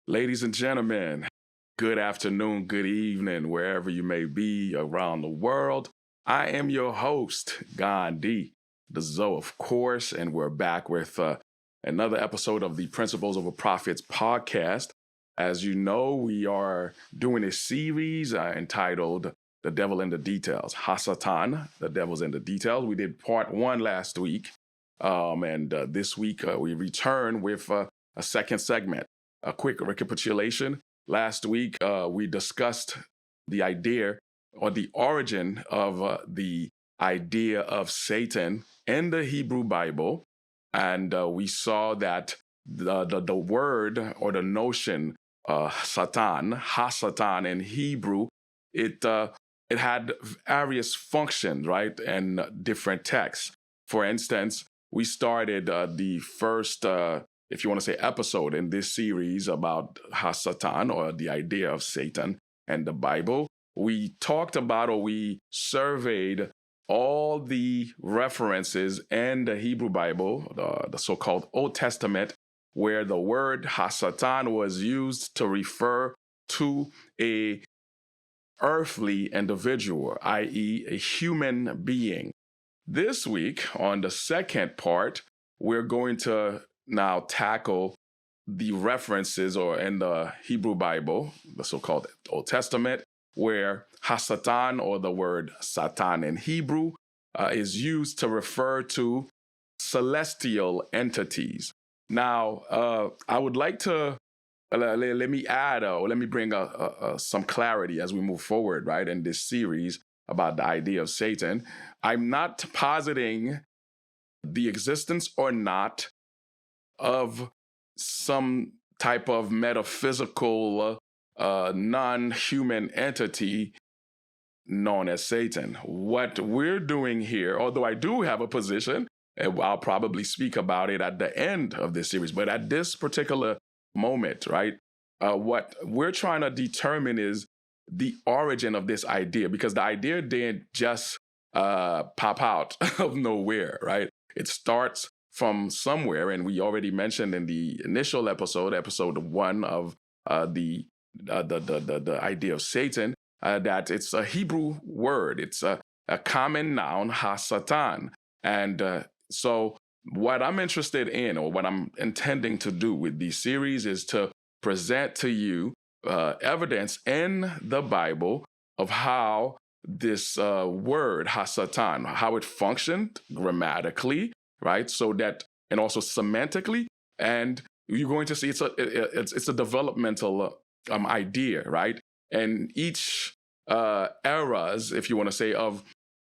Ladies and gentlemen, good afternoon, good evening, wherever you may be around the world. I am your host, Gandhi, the Zoe, of course, and we're back with another episode of the Principles of a Prophet's podcast. As you know, we are doing a series entitled The Devil in the Details, SaTaN, The Devil's in the Details. We did part one last week, and this week we return with a second segment. A quick recapitulation. Last week, we discussed the idea or the origin of the idea of Satan in the Hebrew Bible. And we saw that the word or the notion SaTaN in Hebrew, it had various functions, right, and different texts. For instance, we started the first if you want to say episode in this series about SaTaN or the idea of Satan and the Bible. We talked about or we surveyed all the references in the Hebrew Bible, the so-called Old Testament, where the word SaTaN was used to refer to a earthly individual, i.e. a human being. This week, on the second part, we're going to now tackle the references or in the Hebrew Bible, the so-called Old Testament, where SaTaN or the word SaTaN in Hebrew is used to refer to celestial entities. Now, I would like to let me add or let me bring some clarity as we move forward, right, in this series about the idea of Satan. I'm not positing the existence or not of some type of metaphysical non-human entity known as Satan. What we're doing here, although I do have a position, and I'll probably speak about it at the end of this series, but at this particular moment, right, what we're trying to determine is the origin of this idea, because the idea didn't just pop out of nowhere, right? It starts from somewhere, and we already mentioned in the initial episode 1 of the idea of Satan, that it's a Hebrew word. It's a common noun, SaTaN. And so what I'm interested in, or what I'm intending to do with these series, is to present to you evidence in the Bible of how this word, SaTaN, how it functioned grammatically, right? So that, and also semantically, and you're going to see it's a developmental idea, right? And each eras, if you want to say, of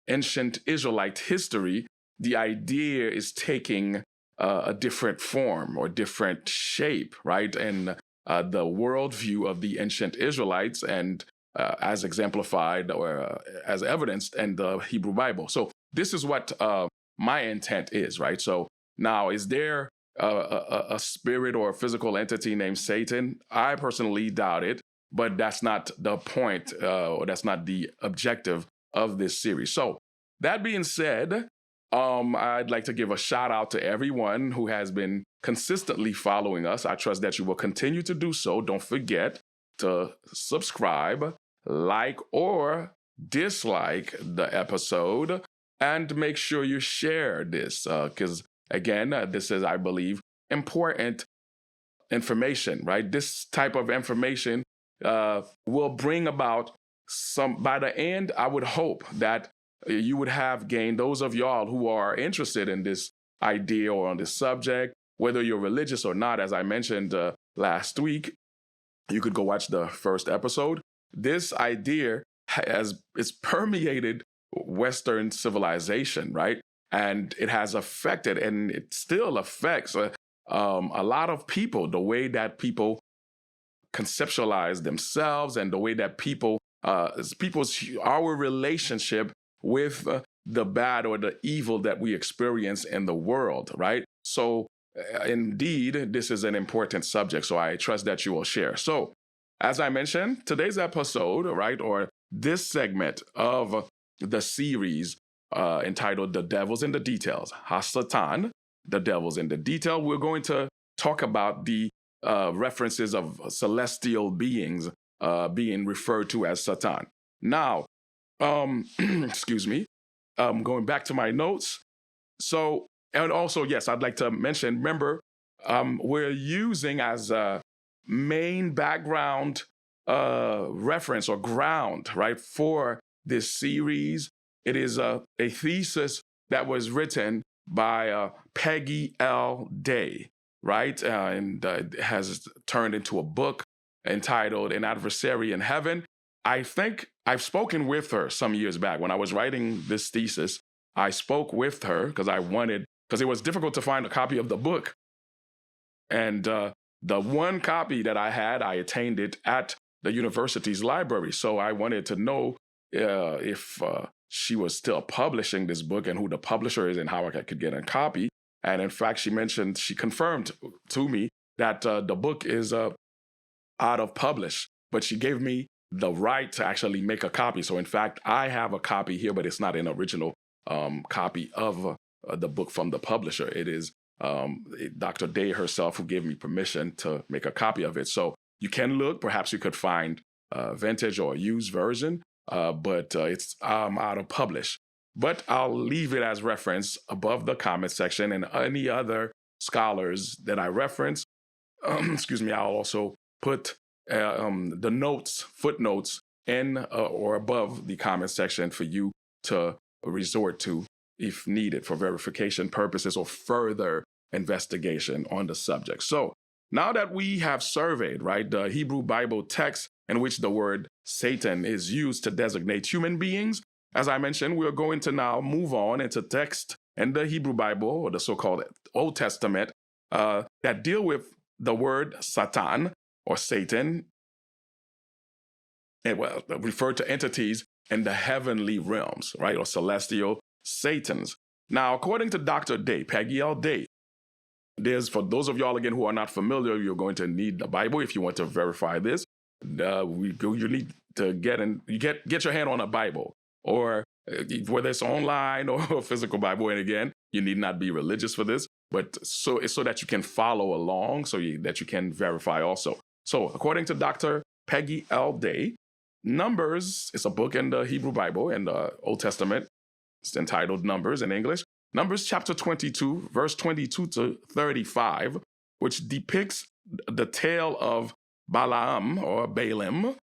ancient Israelite history, the idea is taking a different form or different shape, right? And the worldview of the ancient Israelites, and as exemplified or as evidenced in the Hebrew Bible. So this is what my intent is, right? So now, is there a spirit or a physical entity named Satan? I personally doubt it, but that's not the point, or that's not the objective of this series. So that being said, I'd like to give a shout out to everyone who has been consistently following us. I trust that you will continue to do so. Don't forget to subscribe, like, or dislike the episode, and make sure you share this, because, again, this is, I believe, important information, right? This type of information will bring about by the end, I would hope that you would have gained, those of y'all who are interested in this idea or on this subject, whether you're religious or not. As I mentioned last week, you could go watch the first episode. This idea it's permeated Western civilization, right? And it has affected, and it still affects a lot of people, the way that people conceptualize themselves and the way that our relationship with the bad or the evil that we experience in the world, right? So indeed, this is an important subject, so I trust that you will share. So as I mentioned, today's episode, right, or this segment of the series entitled The Devil's in the Details, SaTaN, The Devil's in the Detail, we're going to talk about the references of celestial beings being referred to as SaTaN. Now, excuse me, going back to my notes. So, and also, yes, I'd like to mention, remember, we're using as a main background reference or ground, right, for this series. It is a thesis that was written by Peggy L. Day, right? And it has turned into a book entitled An Adversary in Heaven. I think I've spoken with her some years back. When I was writing this thesis, I spoke with her because it was difficult to find a copy of the book. And the one copy that I had, I attained it at the university's library. So I wanted to know if she was still publishing this book and who the publisher is and how I could get a copy. And in fact, she confirmed to me that the book is out of publish, but she gave me the right to actually make a copy. So in fact, I have a copy here, but it's not an original copy of the book from the publisher. It is Dr. Day herself who gave me permission to make a copy of it. So you can look, perhaps you could find a vintage or a used version, but it's out of publish. But I'll leave it as reference above the comment section, and any other scholars that I reference, excuse me, I'll also put the notes, footnotes in or above the comment section for you to resort to if needed for verification purposes or further investigation on the subject. So now that we have surveyed, right, the Hebrew Bible text in which the word SaTaN is used to designate human beings, as I mentioned, we're going to now move on into text in the Hebrew Bible, or the so-called Old Testament, that deal with the word SaTaN or Satan, and refer to entities in the heavenly realms, right, or celestial Satans. Now, according to Dr. Day, Peggy L. Day, for those of y'all, again, who are not familiar, you're going to need the Bible if you want to verify this. You need to get your hand on a Bible, or whether it's online or a physical Bible. And again, you need not be religious for this, but so that you can follow along, that you can verify also. So according to Dr. Peggy L. Day, Numbers is a book in the Hebrew Bible and the Old Testament. It's entitled Numbers in English. Numbers chapter 22, verse 22 to 35, which depicts the tale of Balaam or Balaam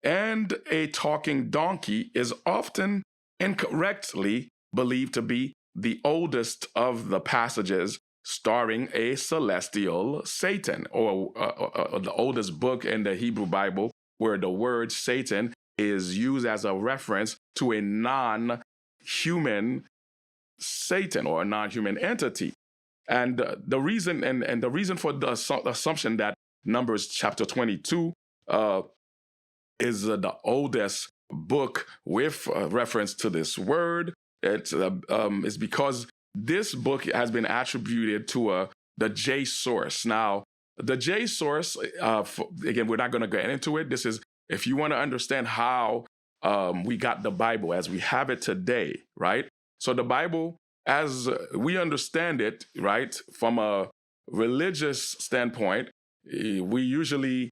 and a talking donkey, is often incorrectly believed to be the oldest of the passages starring a celestial Satan, or the oldest book in the Hebrew Bible where the word Satan is used as a reference to a non-human Satan or a non-human entity. And the reason for the assumption that Numbers chapter 22 is the oldest book with reference to this word, is because this book has been attributed to the J source. Now, the J source, again, we're not going to get into it. This is, if you want to understand how we got the Bible as we have it today, right? So the Bible, as we understand it, right, from a religious standpoint, we usually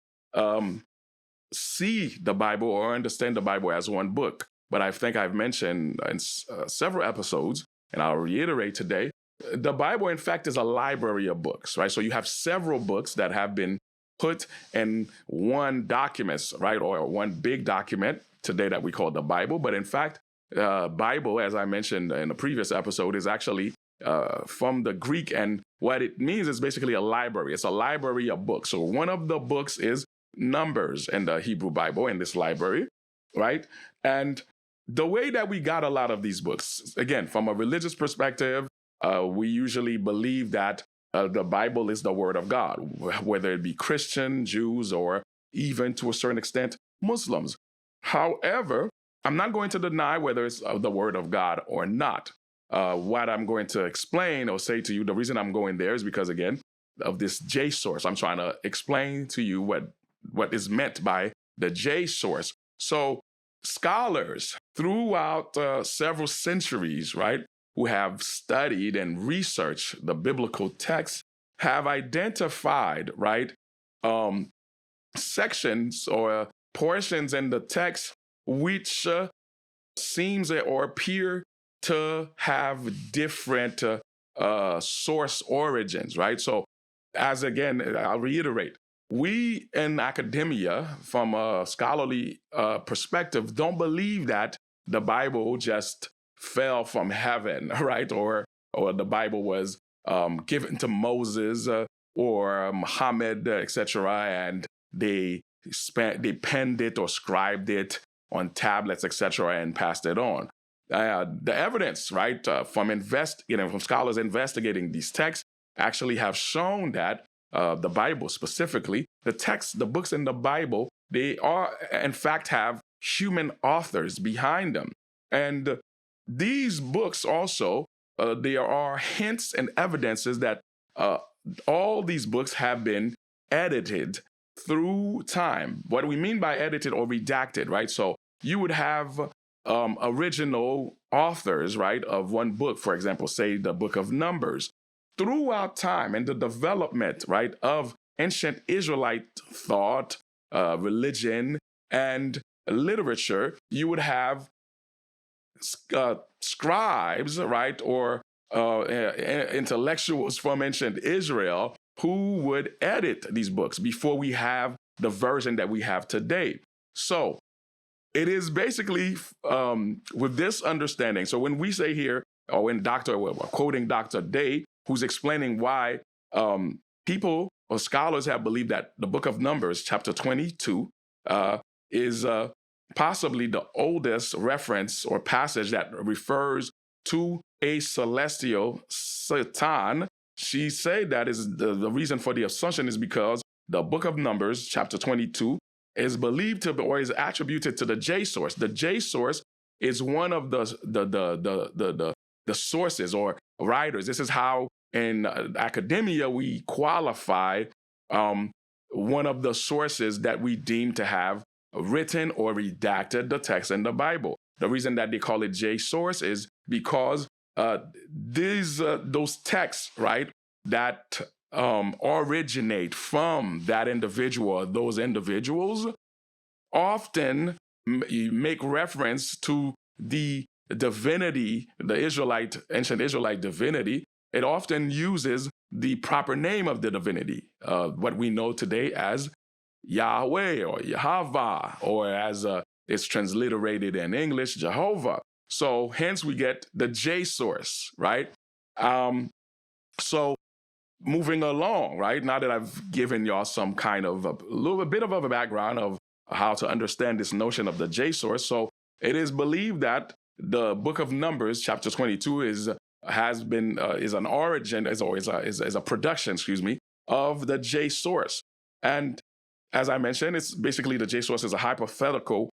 see the Bible or understand the Bible as one book. But I think I've mentioned in several episodes, and I'll reiterate today, the Bible, in fact, is a library of books, right? So you have several books that have been put in one document, right, or one big document today that we call the Bible. But in fact, Bible, as I mentioned in the previous episode, is actually from the Greek, and what it means is basically a library. It's a library of books. So one of the books is Numbers in the Hebrew Bible, in this library, right? And the way that we got a lot of these books, again, from a religious perspective, we usually believe that the Bible is the Word of God, whether it be Christian, Jews, or even to a certain extent, Muslims. However, I'm not going to deny whether it's the Word of God or not. What I'm going to explain or say to you, the reason I'm going there is because, again, of this J source. I'm trying to explain to you what is meant by the J source. So scholars throughout several centuries, right, who have studied and researched the biblical text have identified, right, um, sections or portions in the text which seems or appear to have different source origins, right? So, as again, I'll reiterate, we in academia, from a scholarly perspective, don't believe that the Bible just fell from heaven, right? Or the Bible was given to Moses or Muhammad, etc., and they penned it or scribed it on tablets, etc., and passed it on. The evidence, right, from scholars investigating these texts, actually have shown that the Bible specifically, the books in the Bible, they are in fact have human authors behind them, and these books also there are hints and evidences that uh, all these books have been edited through time. What do we mean by edited or redacted, right? So you would have original authors, right, of one book, for example, say the book of Numbers. Throughout time and the development, right, of ancient Israelite thought, religion, and literature, you would have scribes, right, or intellectuals from ancient Israel who would edit these books before we have the version that we have today. So it is basically with this understanding. So when we say here, or when we're quoting Dr. Day, who's explaining why people or scholars have believed that the book of Numbers, chapter 22, is possibly the oldest reference or passage that refers to a celestial SaTaN. She said that is the reason for the assumption is because the book of Numbers, chapter 22, is believed to be, or is attributed to the J source. The J source is one of the sources or writers. This is how in academia we qualify one of the sources that we deem to have written or redacted the text in the Bible. The reason that they call it J source is because those texts, right, that originate from that individual or those individuals often make reference to the divinity, the ancient Israelite divinity. It often uses the proper name of the divinity, what we know today as Yahweh or Yahweh, or as it's transliterated in English, Jehovah. So hence we get the J source, right? So moving along, right? Now that I've given y'all some kind of a little bit of a background of how to understand this notion of the J source. So it is believed that the book of Numbers, chapter 22, is an origin, is a production, of the J source. And as I mentioned, it's basically the J source is a hypothetical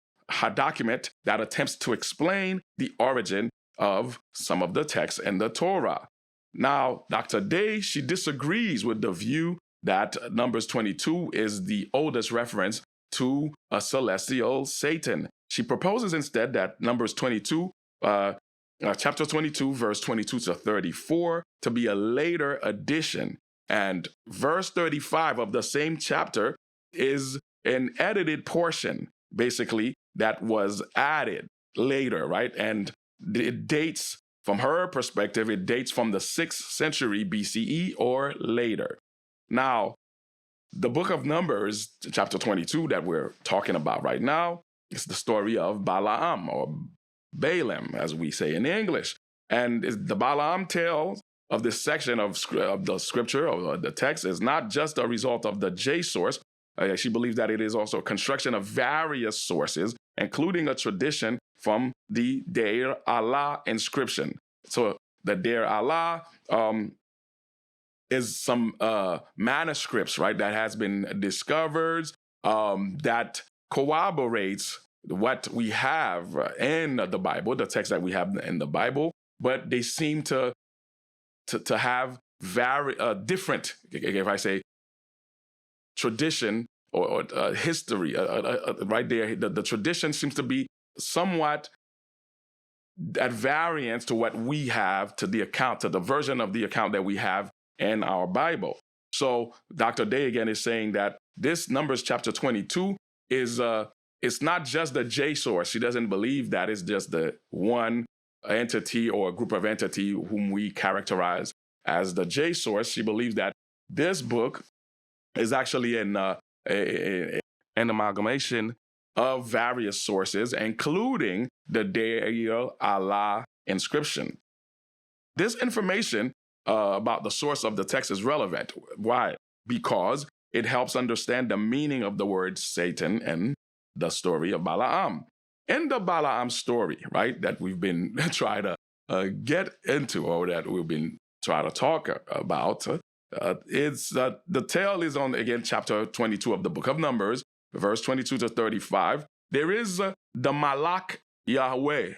document that attempts to explain the origin of some of the texts in the Torah. Now, Dr. Day, she disagrees with the view that Numbers 22 is the oldest reference to a celestial SaTaN. She proposes instead that Numbers 22, chapter 22, verse 22 to 34, to be a later addition. And verse 35 of the same chapter is an edited portion, basically, that was added later, right? And it dates, from her perspective, it dates from the 6th century BCE or later. Now, the book of Numbers, chapter 22, that we're talking about right now, is the story of Balaam, or Balaam, as we say in English. And the Balaam tale of this section of the scripture, or the text, is not just a result of the J source. She believes that it is also a construction of various sources, including a tradition from the Deir Allah inscription. So the Deir Allah is some manuscripts, right, that has been discovered that corroborates what we have in the Bible, the text that we have in the Bible, but they seem to have very different, if I say, tradition or history, right there. The tradition seems to be somewhat at variance to what we have, to the version of the account that we have in our Bible. So Dr. Day again is saying that this Numbers chapter 22 is it's not just the J source. She doesn't believe that it's just the one entity or a group of entity whom we characterize as the J source. She believes that this book is actually an amalgamation of various sources, including the Deir Allah inscription. This information about the source of the text is relevant. Why? Because it helps understand the meaning of the word SaTaN and the story of Balaam. In the Balaam story, right, that we've been trying to get into, or that we've been trying to talk about, the tale is on, again, chapter 22 of the book of Numbers, verse 22 to 35. There is the Malak Yahweh,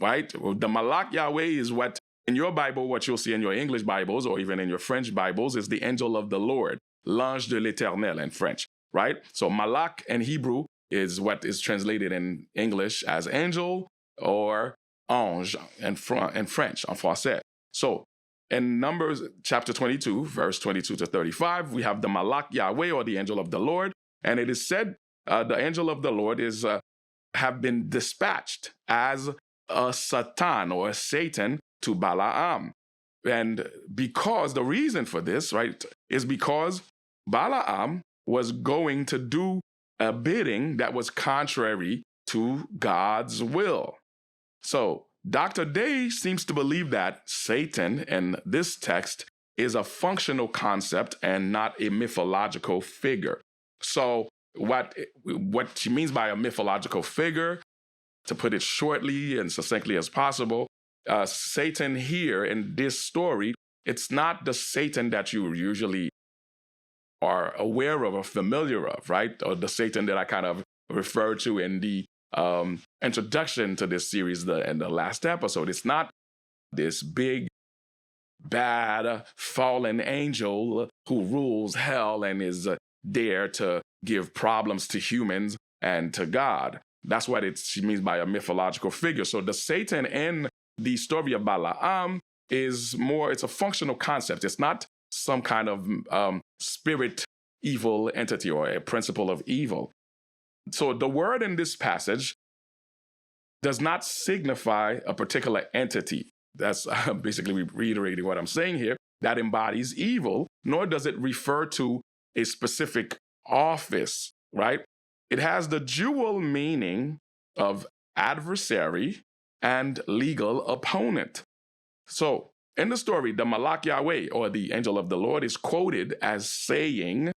right? The Malak Yahweh is what, in your Bible, what you'll see in your English Bibles, or even in your French Bibles, is the angel of the Lord, l'ange de l'éternel in French, right? So Malak in Hebrew is what is translated in English as angel, or ange in French, en français. So in Numbers chapter 22, verse 22 to 35, we have the Malak Yahweh, or the angel of the Lord. And it is said the angel of the Lord is have been dispatched as a SaTaN, or a SaTaN, to Balaam. And because the reason for this, right, is because Balaam was going to do a bidding that was contrary to God's will. So Dr. Day seems to believe that SaTaN in this text is a functional concept and not a mythological figure. So what she means by a mythological figure, to put it shortly and succinctly as possible, SaTaN here in this story, it's not the SaTaN that you usually are aware of or familiar of, right? Or the SaTaN that I kind of referred to in the introduction to this series in the last episode. It's not this big, bad, fallen angel who rules hell and is there to give problems to humans and to God. That's what she means by a mythological figure. So the SaTaN in the story of Balaam is more, it's a functional concept. It's not some kind of spirit evil entity or a principle of evil. So the word in this passage does not signify a particular entity. That's basically reiterating what I'm saying here, that embodies evil, nor does it refer to a specific office, right? It has the dual meaning of adversary and legal opponent. So in the story, the Malak Yahweh, or the angel of the Lord, is quoted as saying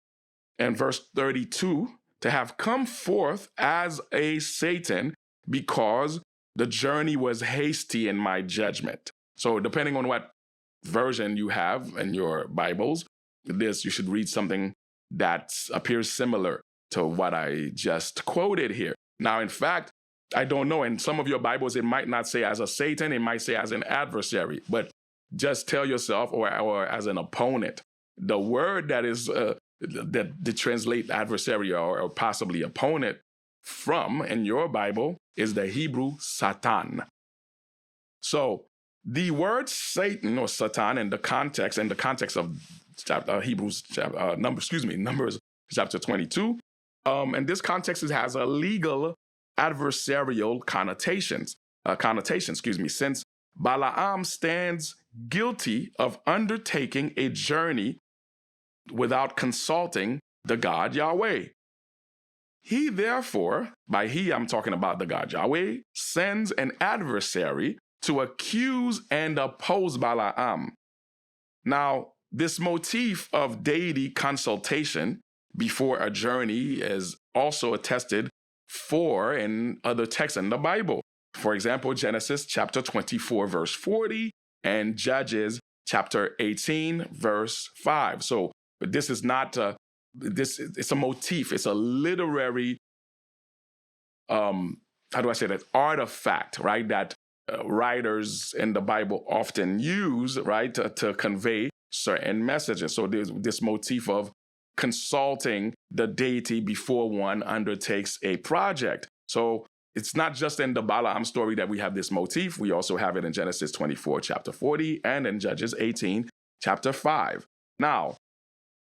in verse 32 to have come forth as a SaTaN because the journey was hasty in my judgment. So depending on what version you have in your Bibles, you should read something that appears similar to what I just quoted here. Now, in fact, I don't know. In some of your Bibles, it might not say as a SaTaN, it might say as an adversary, but just tell yourself, or as an opponent. The word that is that translate adversary or possibly opponent from in your Bible is the Hebrew SaTaN. So the word Satan or SaTaN in the context of Numbers chapter 22, in this context, it has a legal adversarial connotation, since Balaam stands guilty of undertaking a journey without consulting the God Yahweh. He therefore, by he I'm talking about the God Yahweh, sends an adversary to accuse and oppose Balaam. Now, this motif of deity consultation before a journey is also attested for in other texts in the Bible. For example, Genesis chapter 24, verse 40, and Judges chapter 18, verse 5. So this is not it's a motif. It's a literary, artifact, right? That writers in the Bible often use, right, to convey certain messages. So there's this motif of consulting the deity before one undertakes a project. So it's not just in the Balaam story that we have this motif. We also have it in Genesis 24, chapter 40, and in Judges 18, chapter 5. Now,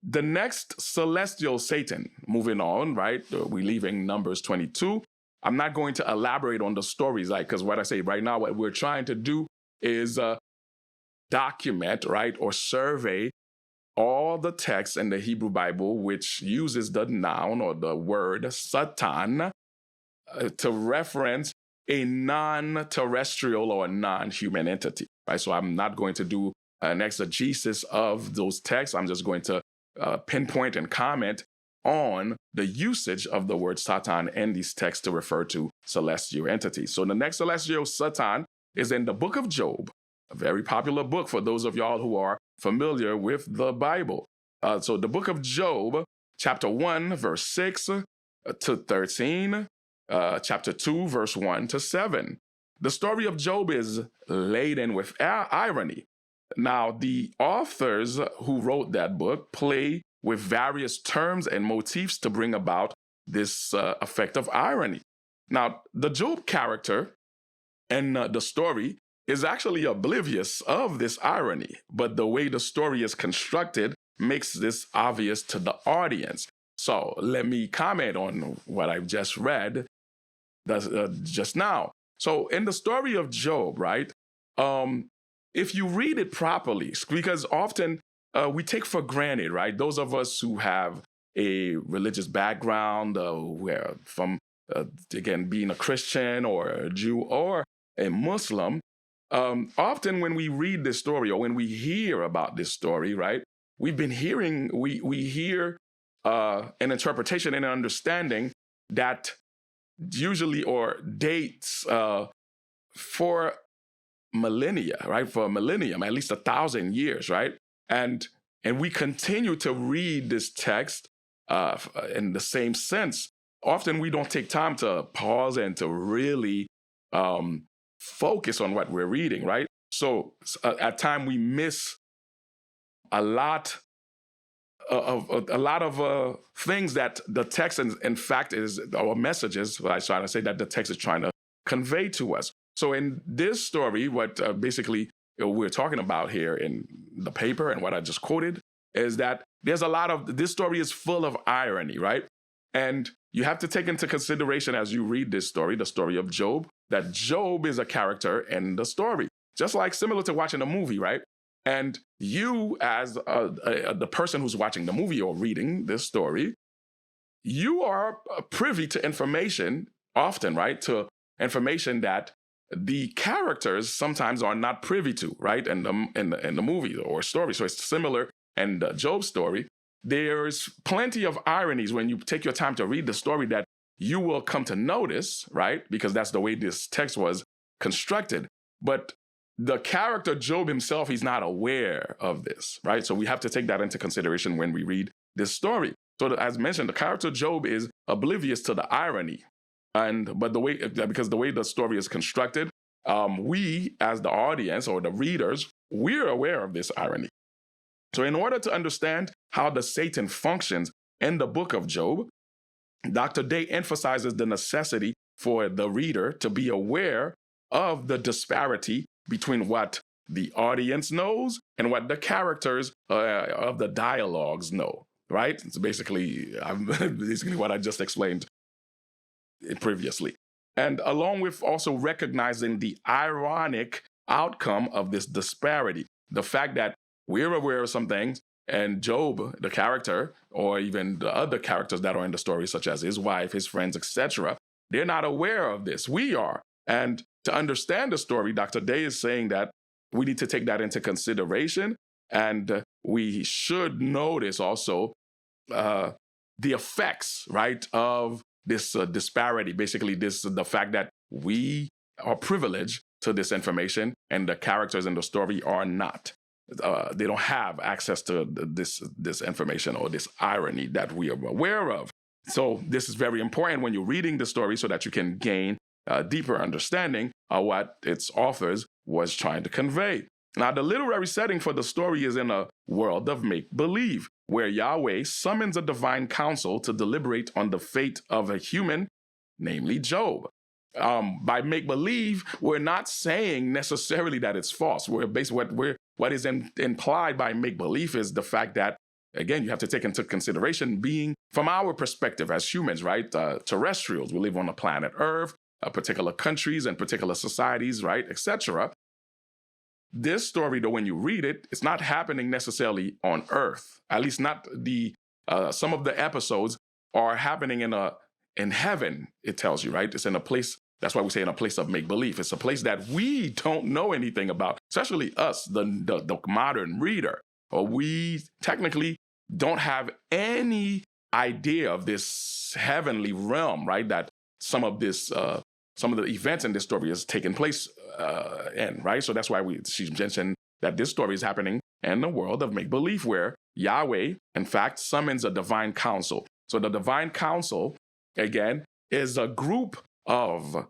The next celestial SaTaN, moving on, right? We're leaving Numbers 22. I'm not going to elaborate on the stories, like, because what I say right now, what we're trying to do is document, right, or survey all the texts in the Hebrew Bible which uses the noun or the word SaTaN to reference a non-terrestrial or non-human entity, right? So I'm not going to do an exegesis of those texts. I'm just going to pinpoint and comment on the usage of the word SaTaN in these texts to refer to celestial entities. So the next celestial SaTaN is in the book of Job, a very popular book for those of y'all who are familiar with the Bible. So the book of Job, chapter 1, verse 6 to 13, chapter 2, verse 1 to 7. The story of Job is laden with irony. Now, the authors who wrote that book play with various terms and motifs to bring about this effect of irony. Now, the Job character and the story is actually oblivious of this irony, but the way the story is constructed makes this obvious to the audience. So let me comment on what I've just read just now. So in the story of Job, right, if you read it properly, because often we take for granted, right, those of us who have a religious background, where from, again, being a Christian or a Jew or a Muslim, often when we read this story or when we hear about this story, right, we hear an interpretation and an understanding that usually or dates for millennia, right, for a millennium, at least 1,000 years, right, and we continue to read this text in the same sense. Often we don't take time to pause and to really focus on what we're reading, right? So at times we miss a lot of things that the text, in fact, is, or messages, what I was trying to say, that the text is trying to convey to us. So in this story, what basically we're talking about here in the paper and what I just quoted is that there's a lot of, this story is full of irony, right? And you have to take into consideration as you read this story, the story of Job, that Job is a character in the story, just like similar to watching a movie, right? And you, as the person who's watching the movie or reading this story, you are privy to information often, right? To information that the characters sometimes are not privy to, right? In the movie or story. So it's similar in the Job story. There's plenty of ironies when you take your time to read the story that you will come to notice, right? Because that's the way this text was constructed. But the character Job himself, he's not aware of this, right? So we have to take that into consideration when we read this story. So as mentioned, the character Job is oblivious to the irony. But because the way the story is constructed, we as the audience or the readers, we're aware of this irony. So in order to understand how the SaTaN functions in the book of Job, Dr. Day emphasizes the necessity for the reader to be aware of the disparity between what the audience knows and what the characters of the dialogues know, right? It's basically what I just explained previously. And along with also recognizing the ironic outcome of this disparity, the fact that we're aware of some things, and Job, the character, or even the other characters that are in the story, such as his wife, his friends, etc., they're not aware of this. We are. And to understand the story, Dr. Day is saying that we need to take that into consideration, and we should notice also the effects, right, of this disparity. Basically, the fact that we are privileged to this information and the characters in the story are not. They don't have access to this information or this irony that we are aware of. So this is very important when you're reading the story so that you can gain a deeper understanding of what its authors was trying to convey. Now, the literary setting for the story is in a world of make-believe, where Yahweh summons a divine council to deliberate on the fate of a human, namely Job. By make-believe, we're not saying necessarily that it's false. We're basically what is implied by make-believe is the fact that again, you have to take into consideration being, from our perspective as humans, right? Terrestrials, we live on the planet Earth, particular countries and particular societies, right, etc. This story, though, when you read it, it's not happening necessarily on Earth. At least not the some of the episodes are happening in heaven. It tells you, right? It's in a place. That's why we say in a place of make believe. It's a place that we don't know anything about, especially us, the modern reader. Or we technically don't have any idea of this heavenly realm, right? That some of the events in this story is taking place in, right? So that's why she mentioned that this story is happening in the world of make-believe, where Yahweh, in fact, summons a divine council. So the divine council, again, is a group of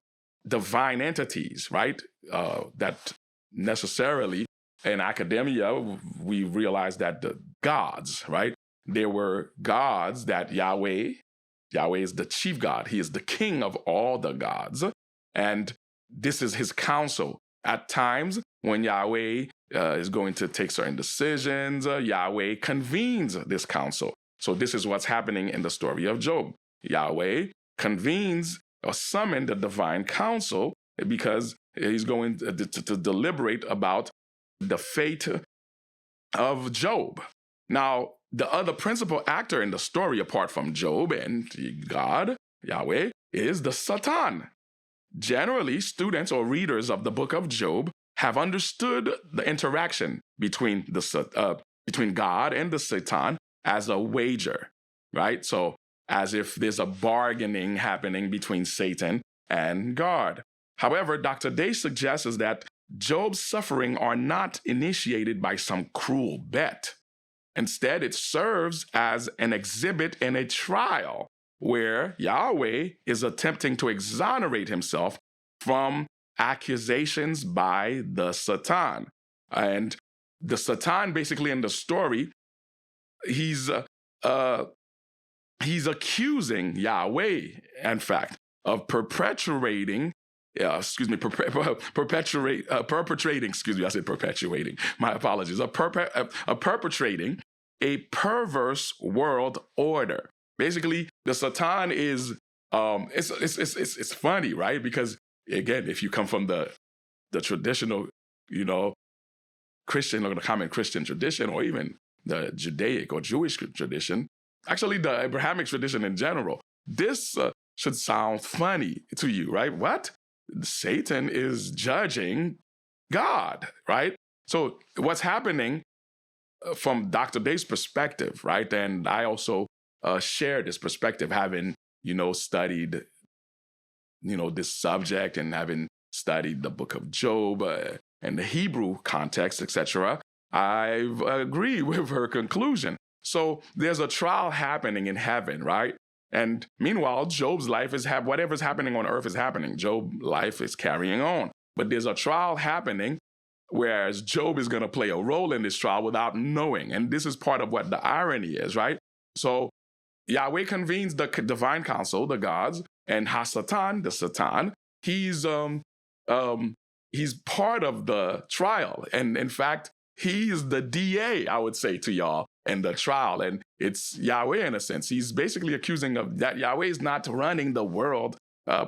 divine entities, right? That necessarily, in academia, we realize that the gods, right? There were gods that Yahweh is the chief God. He is the king of all the gods. And this is his counsel. At times, when Yahweh is going to take certain decisions, Yahweh convenes this council. So this is what's happening in the story of Job. Yahweh convenes or summons the divine council because he's going to deliberate about the fate of Job. Now, the other principal actor in the story, apart from Job and God, Yahweh, is the SaTaN. Generally, students or readers of the book of Job have understood the interaction between God and the SaTaN as a wager, right? So as if there's a bargaining happening between Satan and God. However, Dr. Day suggests that Job's suffering are not initiated by some cruel bet. Instead, it serves as an exhibit in a trial where Yahweh is attempting to exonerate himself from accusations by the SaTaN. And the SaTaN, basically in the story, he's accusing Yahweh, in fact, of perpetrating, my apologies, of perpetrating a perverse world order. Basically, the SaTaN is, it's funny, right? Because again, if you come from the traditional, Christian or the common Christian tradition, or even the Judaic or Jewish tradition, actually the Abrahamic tradition in general, this should sound funny to you, right? What? Satan is judging God, right? So what's happening from Dr. Day's perspective, right? And I also share this perspective, having, studied, this subject and having studied the book of Job and the Hebrew context, etc. I agree with her conclusion. So there's a trial happening in heaven, right? And meanwhile, Job's life is whatever's happening on earth is happening. Job's life is carrying on. But there's a trial happening, whereas Job is going to play a role in this trial without knowing. And this is part of what the irony is, right? So Yahweh convenes the divine council, the gods, and SaTaN, the SaTaN, he's part of the trial. And in fact, he's the DA, I would say to y'all, in the trial. And it's Yahweh in a sense. He's basically accusing of that Yahweh is not running the world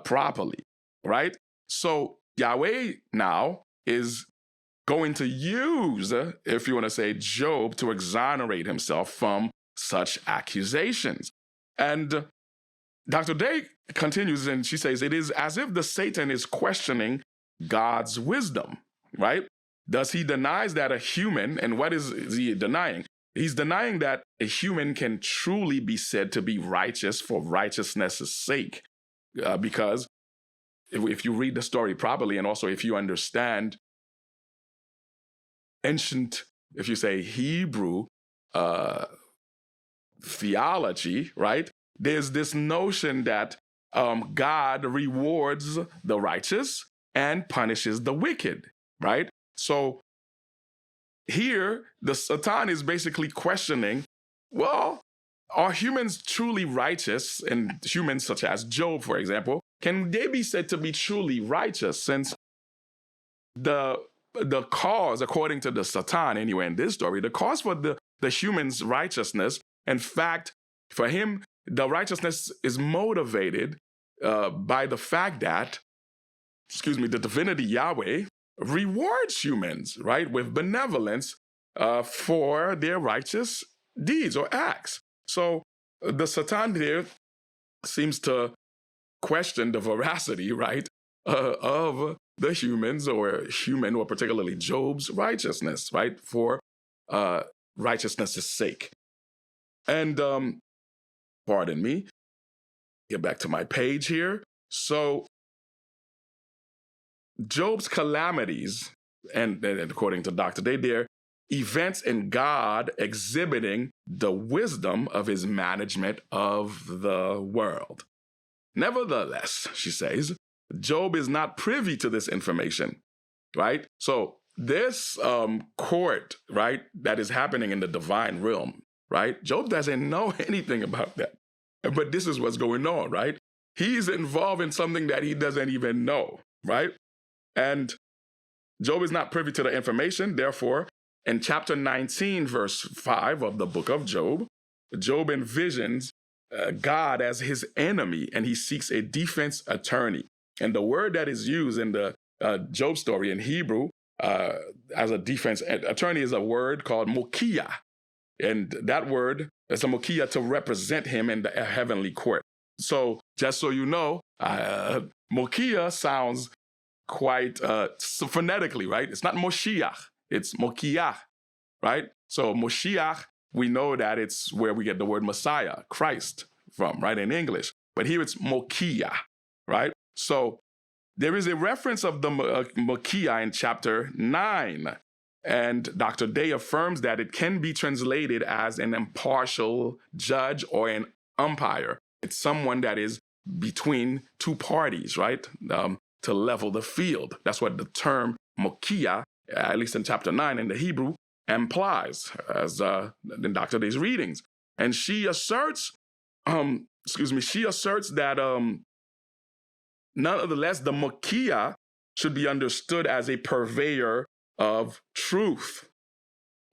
properly, right? So Yahweh now is going to use, if you want to say, Job to exonerate himself from such accusations. And Dr. Day continues and she says, it is as if the Satan is questioning God's wisdom, right? Does he denies that a human, and what is he denying? He's denying that a human can truly be said to be righteous for righteousness' sake. Because if you read the story properly, and also if you understand ancient, if you say Hebrew theology, right? There's this notion that God rewards the righteous and punishes the wicked, right? So here, the SaTaN is basically questioning, well, are humans truly righteous? And humans such as Job, for example, can they be said to be truly righteous, since the cause, according to the SaTaN anyway in this story, the cause for the the human's righteousness. In fact, for him, the righteousness is motivated by the fact that, the divinity Yahweh rewards humans, right, with benevolence for their righteous deeds or acts. So the SaTaN here seems to question the veracity, right, of the humans or particularly Job's righteousness, right, for righteousness' sake. And pardon me, get back to my page here. So Job's calamities, and according to Dr. Day, they're events in God exhibiting the wisdom of his management of the world. Nevertheless, she says, Job is not privy to this information, right? So this court, right, that is happening in the divine realm, right? Job doesn't know anything about that. But this is what's going on, right? He's involved in something that he doesn't even know, right? And Job is not privy to the information. Therefore, in chapter 19, verse 5 of the book of Job, Job envisions God as his enemy, and he seeks a defense attorney. And the word that is used in the Job story in Hebrew as a defense attorney is a word called mokia. And that word is a mokia to represent him in the heavenly court. So just so you know, mokia sounds quite phonetically, right? It's not Moshiach, it's Mokiach, right? So Moshiach, we know that it's where we get the word Messiah, Christ, from, right, in English. But here it's Mokia, right? So there is a reference of the Mokia in chapter 9. And Dr. Day affirms that it can be translated as an impartial judge or an umpire. It's someone that is between two parties, right? To level the field. That's what the term Mokia, at least in chapter 9 in the Hebrew, implies, as in Dr. Day's readings. And she asserts, that nonetheless, the Mokia should be understood as a purveyor of truth.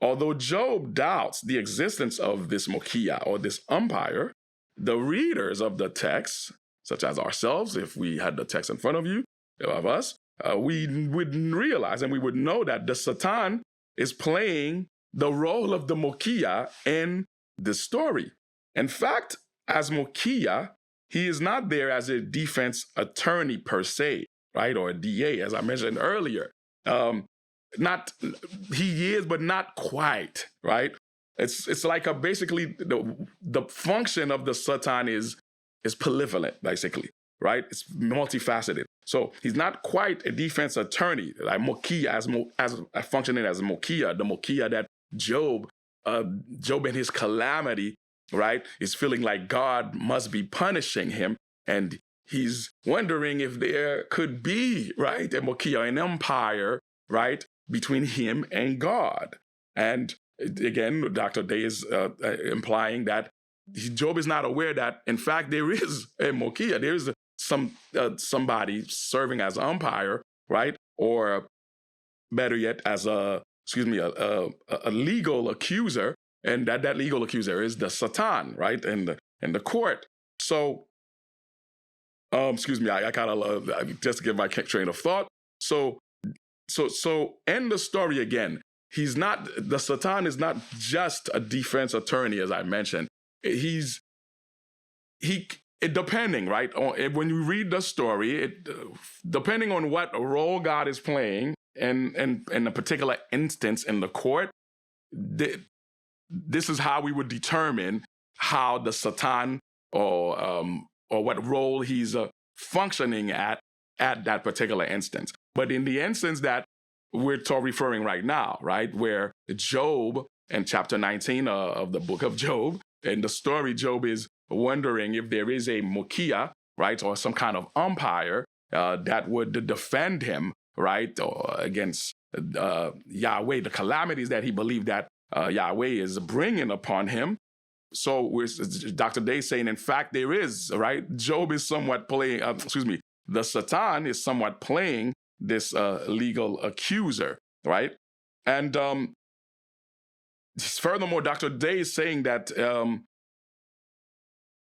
Although Job doubts the existence of this Mokia or this umpire, the readers of the text, such as ourselves, if we had the text in front of us, we would realize and we would know that the SaTaN is playing the role of the Mokia in this story. In fact, as Mokia, he is not there as a defense attorney per se, right, or a DA, as I mentioned earlier. He is, but not quite, right? It's like basically the function of the SaTaN is polyvalent, basically, right? It's multifaceted. So he's not quite a defense attorney, like Mokia, as functioning as Mokia, the Mokia that Job in his calamity, right, is feeling like God must be punishing him, and he's wondering if there could be, right, a Mokia, an empire, right, between him and God. And again, Dr. Day is implying that Job is not aware that, in fact, there is a Mokia, there is somebody serving as umpire, right, or better yet, as a legal accuser, and that legal accuser is the SaTaN, right, in the court. So, I gotta just to give my train of thought. So in the story again, the SaTaN is not just a defense attorney, as I mentioned. Depending, right, when you read the story, depending on what role God is playing in a particular instance in the court, this is how we would determine how the SaTaN or what role he's functioning at that particular instance. But in the instance that we're referring right now, right, where Job in chapter 19 of the book of Job, in the story, Job is wondering if there is a Mokia, right, or some kind of umpire that would defend him, right, or against Yahweh, the calamities that he believed that Yahweh is bringing upon him. So Dr. Day saying, in fact, there is, right, Job is somewhat playing, the SaTaN is somewhat playing this legal accuser, right? And furthermore, Dr. Day is saying that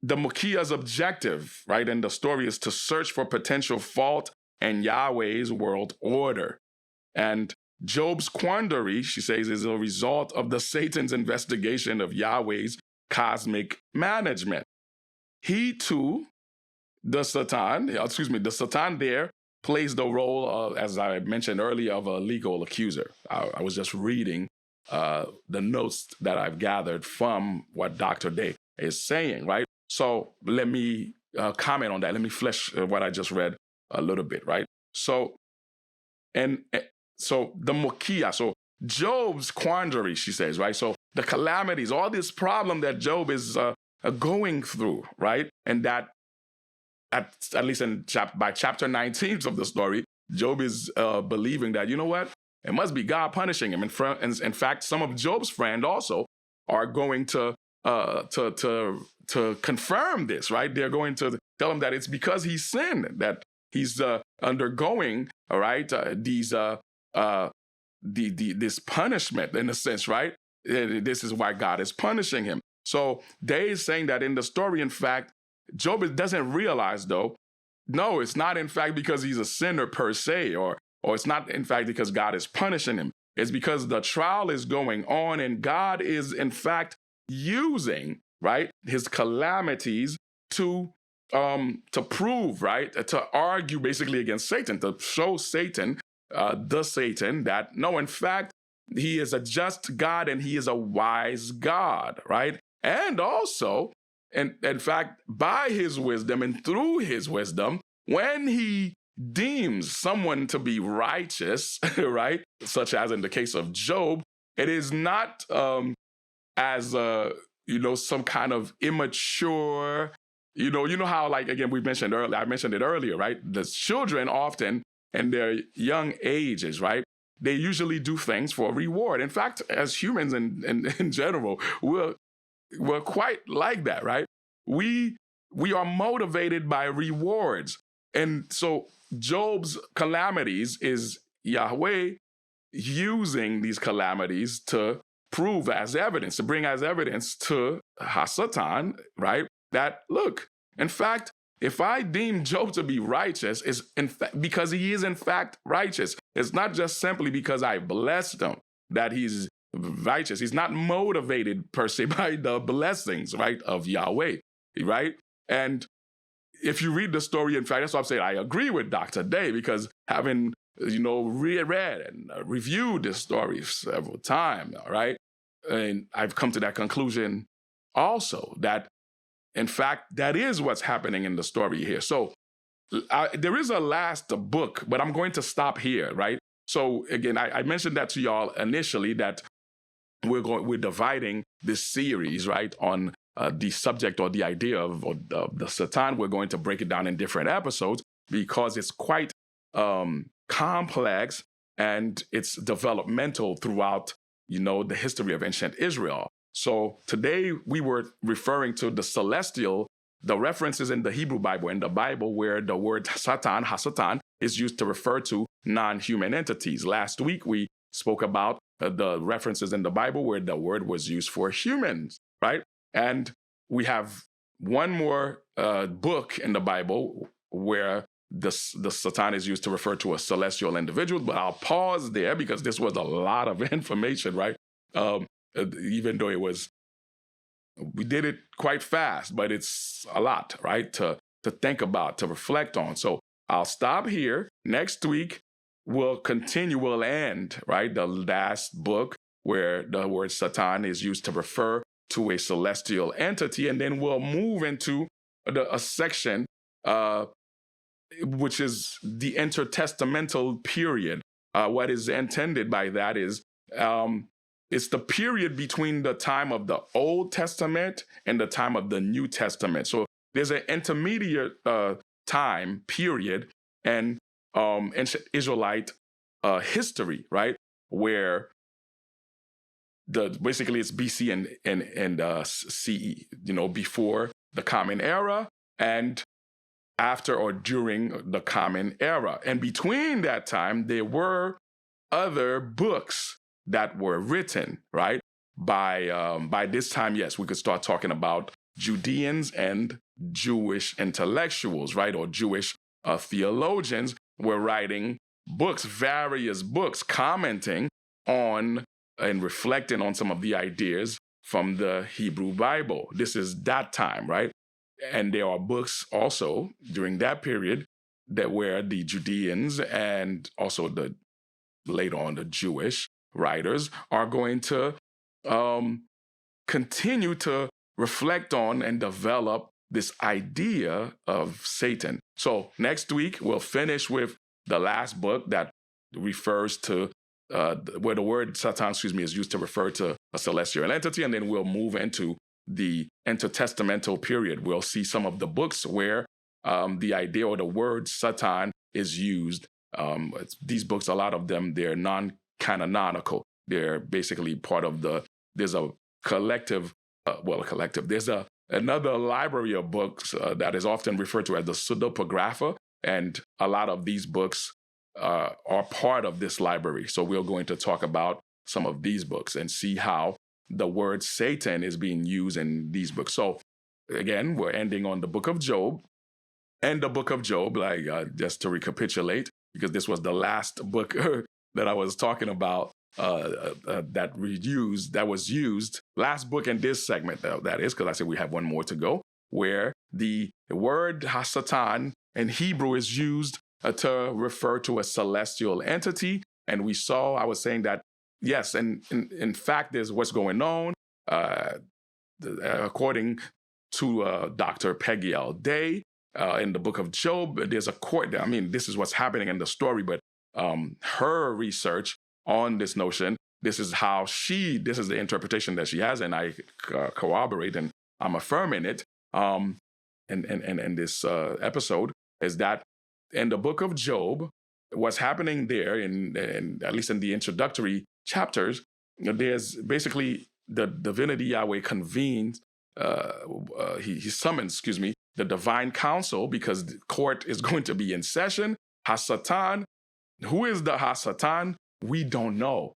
the Makia's objective, right, in the story is to search for potential fault in Yahweh's world order. And Job's quandary, she says, is a result of the Satan's investigation of Yahweh's cosmic management. He too, the SaTaN there plays the role of, as I mentioned earlier, of a legal accuser. I was just reading the notes that I've gathered from what Dr. Day is saying, right? So let me comment on that. Let me flesh what I just read a little bit, right? So the Mokia, so Job's quandary, she says, right? So the calamities, all this problem that Job is going through, right? And that at least by chapter 19 of the story, Job is believing that, you know what? It must be God punishing him. In fact, some of Job's friends also are going to confirm this, right? They're going to tell him that it's because he sinned that he's undergoing, all right, this punishment in a sense, right? This is why God is punishing him. So they is saying that in the story, in fact, Job doesn't realize, though, no, it's not in fact because he's a sinner per se, or it's not in fact because God is punishing him. It's because the trial is going on and God is in fact using, right, his calamities to prove, right, to argue basically against Satan, to show Satan, the Satan, that no, in fact, he is a just God and he is a wise God, right? And also, in fact, by his wisdom and through his wisdom, when he deems someone to be righteous, right, such as in the case of Job, it is not as some kind of immature, you know how, like, again, I mentioned it earlier, right? The children often in their young ages, right, they usually do things for reward. In fact, as humans in general, we're quite like that, right? We are motivated by rewards. And so Job's calamities is Yahweh using these calamities to prove as evidence, to bring as evidence to SaTaN, right? That, look, in fact, if I deem Job to be righteous, it's in fact because he is in fact righteous. It's not just simply because I blessed him that he's righteous. He's not motivated per se by the blessings, right, of Yahweh, right? And if you read the story, in fact, that's why I'm saying I agree with Dr. Day, because having, reread and reviewed this story several times, all right, and I've come to that conclusion also that, in fact, that is what's happening in the story here. So there is a last book, but I'm going to stop here, right? So again, I mentioned that to y'all initially that we're dividing this series, right, on the subject or the idea of the SaTaN. We're going to break it down in different episodes because it's quite complex and it's developmental throughout, the history of ancient Israel. So today we were referring to the references in the Hebrew Bible, in the Bible where the word SaTaN, is used to refer to non-human entities. Last week we spoke about the references in the Bible where the word was used for humans, right? And we have one more book in the Bible where the SaTaN is used to refer to a celestial individual, but I'll pause there because this was a lot of information, right? Even though we did it quite fast, but it's a lot, right, to think about, to reflect on. So I'll stop here. Next week, we'll end, right, the last book where the word SaTaN is used to refer to a celestial entity, and then we'll move into a section which is the intertestamental period. What is intended by that is it's the period between the time of the Old Testament and the time of the New Testament. So there's an intermediate time period and ancient Israelite history, right, where basically it's BC and CE, before the Common Era and after or during the Common Era. And between that time, there were other books that were written, right? by this time, yes, we could start talking about Judeans and Jewish intellectuals, right? Or Jewish theologians were writing books, various books, commenting on and reflecting on some of the ideas from the Hebrew Bible. This is that time, right? And there are books also during that period that where the Judeans and also the later on the Jewish writers are going to continue to reflect on and develop this idea of SaTaN. So next week, we'll finish with the last book that refers to where the word SaTaN, is used to refer to a celestial entity, and then we'll move into the intertestamental period. We'll see some of the books where the idea or the word SaTaN is used. These books, a lot of them, they're non-canonical. They're basically part of there's a collective, there's another library of books that is often referred to as the pseudepigrapha, and a lot of these books are part of this library. So we're going to talk about some of these books and see how the word SaTaN is being used in these books. So again, we're ending on the book of Job. And the book of Job, just to recapitulate, because this was the last book that I was talking about that was used, last book in this segment, that is, because I said we have one more to go, where the word SaTaN in Hebrew is used to refer to a celestial entity. And I was saying that, yes, and in fact, there's what's going on. According to Dr. Peggy in the book of Job, there's a court. I mean, this is what's happening in the story, but her research on this notion, this is the interpretation that she has, and I corroborate and I'm affirming it in this episode, is that in the book of Job, what's happening there, in at least in the introductory chapters, there's basically the divinity Yahweh convenes, he summons, the divine council, because the court is going to be in session. SaTaN, who is the SaTaN? We don't know,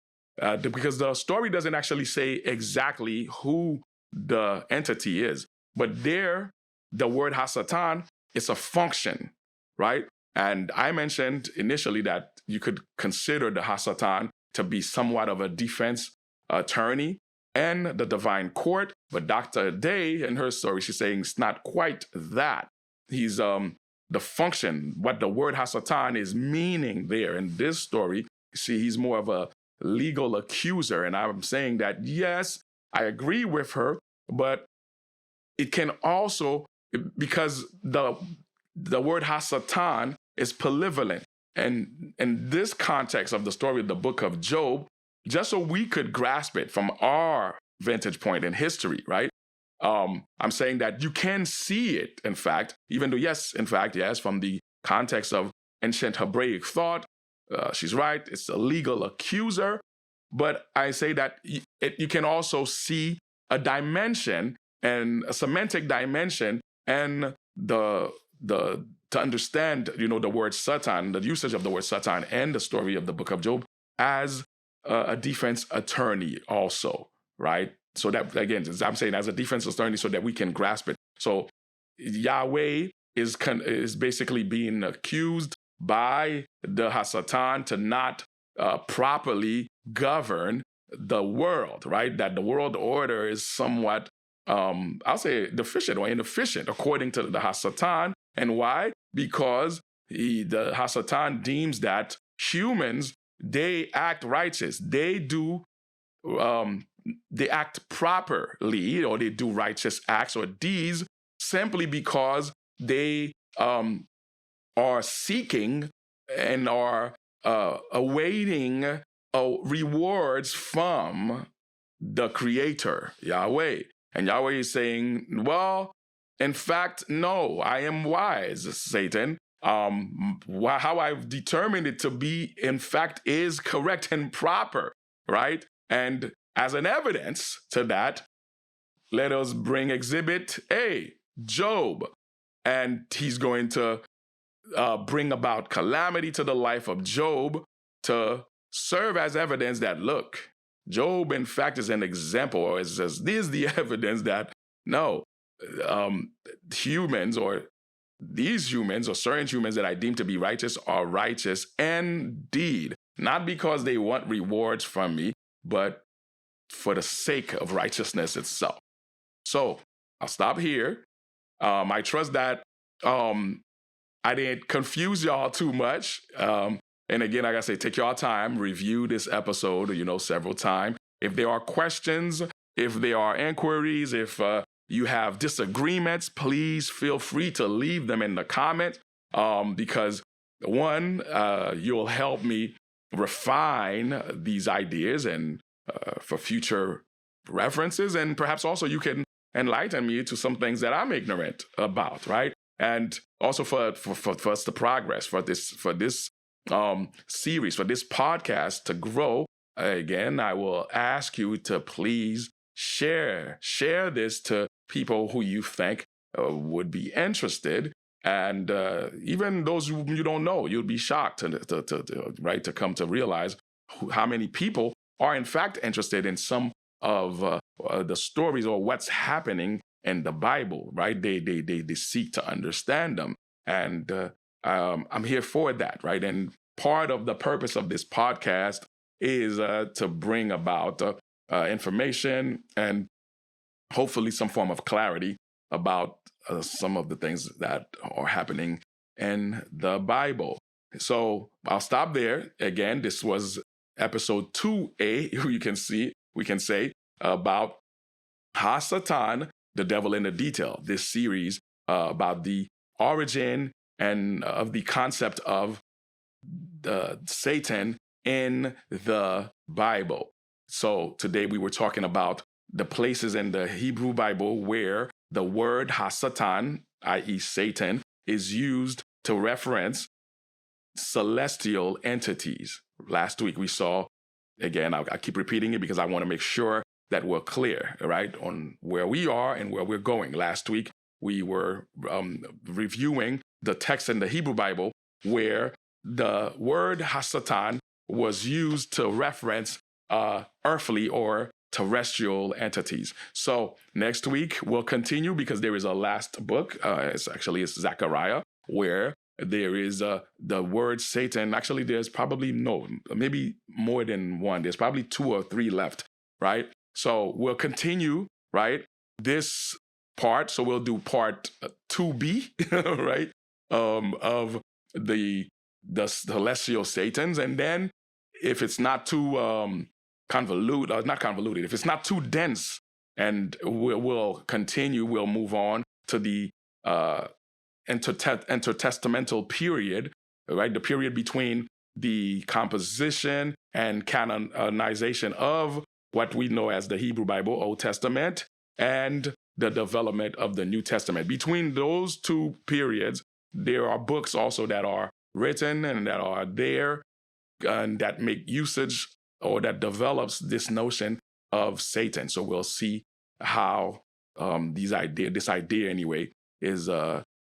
because the story doesn't actually say exactly who the entity is. But there, the word SaTaN is a function, right? And I mentioned initially that you could consider the SaTaN to be somewhat of a defense attorney and the divine court. But Dr. Day, in her story, she's saying it's not quite that. He's the function, what the word SaTaN is meaning there in this story. See, he's more of a legal accuser. And I'm saying that, yes, I agree with her, but it can also, because the word SaTaN is polyvalent. And in this context of the story of the book of Job, just so we could grasp it from our vantage point in history, right? I'm saying that you can see it, in fact, even though, yes, from the context of ancient Hebraic thought, she's right, it's a legal accuser. But I say that you can also see a dimension and a semantic dimension, and to understand, the word SaTaN, the usage of the word SaTaN and the story of the book of Job as a defense attorney also, right? So that, again, I'm saying as a defense attorney so that we can grasp it. So Yahweh is basically being accused by the SaTaN to not properly govern the world, right? That the world order is somewhat, I'll say, deficient or inefficient according to the SaTaN. And why? Because the SaTaN deems that humans, they act righteous. They act properly, or they do righteous acts or deeds simply because they are seeking and are awaiting rewards from the Creator, Yahweh. And Yahweh is saying, well, in fact, no, I am wise, SaTaN. How I've determined it to be, in fact, is correct and proper, right? And as an evidence to that, let us bring Exhibit A, Job. And he's going to bring about calamity to the life of Job to serve as evidence that, look, Job, in fact, is an example, or is the evidence that no, um, humans or these humans or certain humans that I deem to be righteous are righteous indeed, not because they want rewards from me, but for the sake of righteousness itself. So I'll stop here. I trust that I didn't confuse y'all too much. And again, like I say, take your time, review this episode, several times. If there are questions, if there are inquiries, if you have disagreements, please feel free to leave them in the comments because one, you'll help me refine these ideas and for future references, and perhaps also you can enlighten me to some things that I'm ignorant about, right? And also for us to progress, for this series, for this podcast to grow. Again, I will ask you to please share this to people who you think would be interested, and even those who you don't know. You'll be shocked to come to realize how many people are in fact interested in some of the stories or what's happening in the Bible, right? They seek to understand them, and I'm here for that, right? And part of the purpose of this podcast is to bring about information and hopefully some form of clarity about some of the things that are happening in the Bible. So I'll stop there. Again, this was episode 2A, we can say, about SaTaN, the devil in the detail. This series about the origin and of the concept of Satan in the Bible. So today we were talking about the places in the Hebrew Bible where the word SaTaN, i.e. Satan, is used to reference celestial entities. Last week we saw, again, I keep repeating it because I want to make sure that we're clear, right, on where we are and where we're going. Last week we were reviewing the text in the Hebrew Bible where the word SaTaN was used to reference earthly or terrestrial entities. So next week we'll continue because there is a last book. It's Zechariah, where there is the word Satan. Actually, there's probably maybe more than one. There's probably 2 or 3 left, right? So we'll continue, right, this part. So we'll do part 2B, right, of the celestial Satans. And then if it's not too if it's not too dense, and we'll continue, we'll move on to the intertestamental period, right? The period between the composition and canonization of what we know as the Hebrew Bible, Old Testament, and the development of the New Testament. Between those 2 periods, there are books also that are written and that are there and that make usage or that develops this notion of Satan. So we'll see how this idea anyway is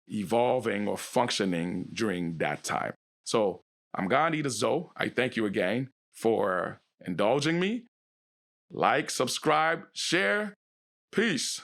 evolving or functioning during that time. So I'm Gandhi the Zoe. I thank you again for indulging me. Like, subscribe, share. Peace.